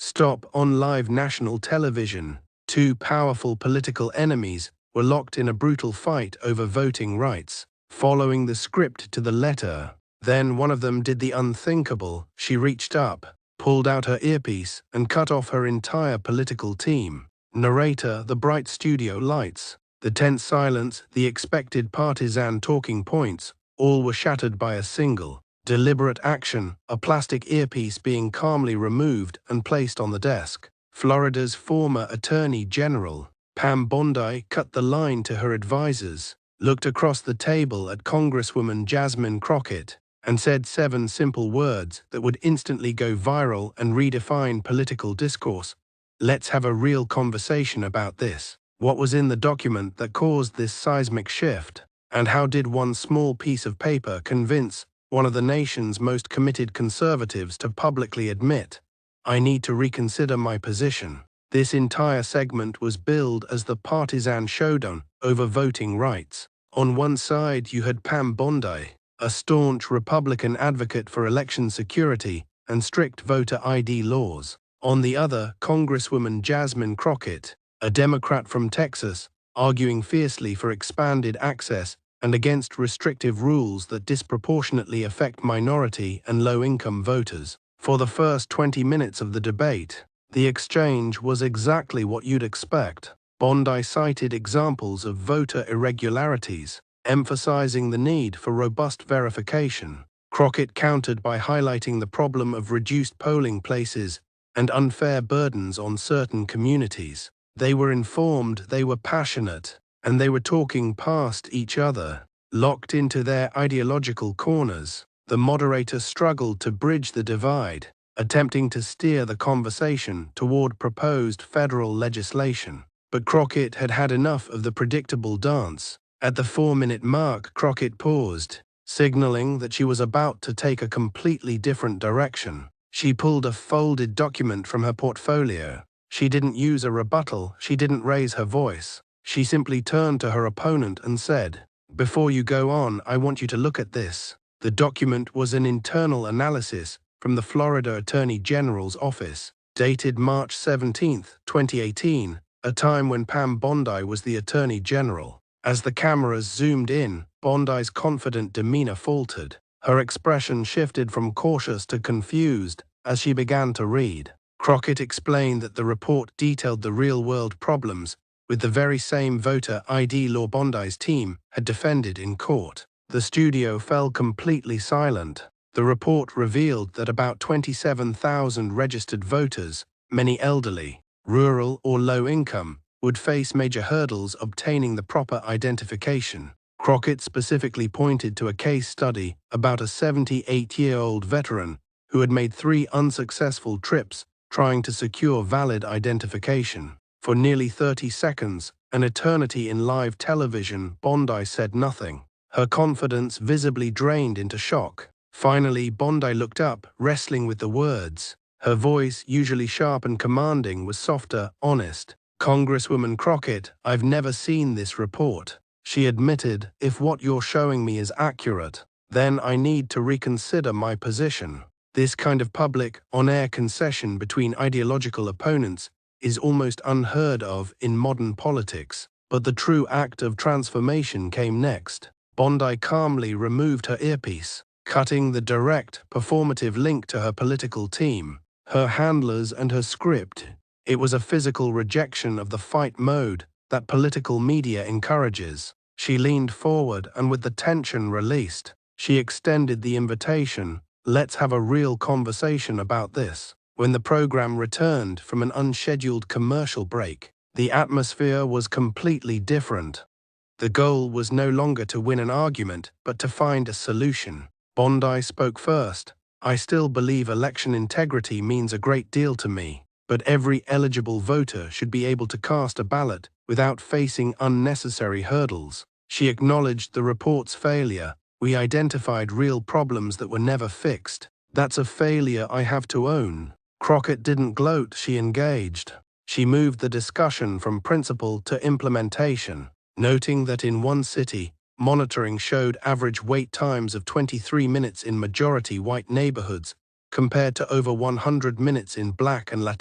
Stop on live national television. Two powerful political enemies were locked in a brutal fight over voting rights, following the script to the letter. Then one of them did the unthinkable. She reached up, pulled out her earpiece, and cut off her entire political team. Narrator, the bright studio lights, the tense silence, the expected partisan talking points, all were shattered by a single, deliberate action, a plastic earpiece being calmly removed and placed on the desk. Florida's former Attorney General, Pam Bondi, cut the line to her advisors, looked across the table at Congresswoman Jasmine Crockett, and said 7 simple words that would instantly go viral and redefine political discourse. Let's have a real conversation about this. What was in the document that caused this seismic shift? And how did one small piece of paper convince one of the nation's most committed conservatives to publicly admit, "I need to reconsider my position"? This entire segment was billed as the partisan showdown over voting rights. On one side you had Pam Bondi, a staunch Republican advocate for election security and strict voter ID laws. On the other, Congresswoman Jasmine Crockett, a Democrat from Texas, arguing fiercely for expanded access and against restrictive rules that disproportionately affect minority and low-income voters. For the first 20 minutes of the debate, the exchange was exactly what you'd expect. Bondi cited examples of voter irregularities, emphasizing the need for robust verification. Crockett countered by highlighting the problem of reduced polling places and unfair burdens on certain communities. They were informed, they were passionate, and they were talking past each other, locked into their ideological corners. The moderator struggled to bridge the divide, attempting to steer the conversation toward proposed federal legislation. But Crockett had had enough of the predictable dance. At the 4-minute mark, Crockett paused, signaling that she was about to take a completely different direction. She pulled a folded document from her portfolio. She didn't use a rebuttal, she didn't raise her voice. She simply turned to her opponent and said, "Before you go on, I want you to look at this." The document was an internal analysis from the Florida Attorney General's office, dated March 17, 2018, a time when Pam Bondi was the Attorney General. As the cameras zoomed in, Bondi's confident demeanor faltered. Her expression shifted from cautious to confused as she began to read. Crockett explained that the report detailed the real-world problems with the very same voter ID law Bondi's team had defended in court. The studio fell completely silent. The report revealed that about 27,000 registered voters, many elderly, rural or low income, would face major hurdles obtaining the proper identification. Crockett specifically pointed to a case study about a 78-year-old veteran who had made 3 unsuccessful trips trying to secure valid identification. For nearly 30 seconds, an eternity in live television, Bondi said nothing, her confidence visibly drained into shock. Finally, Bondi looked up, wrestling with the words. Her voice, usually sharp and commanding, was softer, honest. "Congresswoman Crockett, I've never seen this report," she admitted. "If what you're showing me is accurate, then I need to reconsider my position." This kind of public, on-air concession between ideological opponents is almost unheard of in modern politics. But the true act of transformation came next. Bondi calmly removed her earpiece, cutting the direct, performative link to her political team, her handlers and her script. It was a physical rejection of the fight mode that political media encourages. She leaned forward and with the tension released, she extended the invitation, "Let's have a real conversation about this." When the program returned from an unscheduled commercial break, the atmosphere was completely different. The goal was no longer to win an argument, but to find a solution. Bondi spoke first. "I still believe election integrity means a great deal to me, but every eligible voter should be able to cast a ballot without facing unnecessary hurdles." She acknowledged the report's failure. "We identified real problems that were never fixed. That's a failure I have to own." Crockett didn't gloat, she engaged. She moved the discussion from principle to implementation, noting that in one city, monitoring showed average wait times of 23 minutes in majority white neighborhoods compared to over 100 minutes in Black and Latino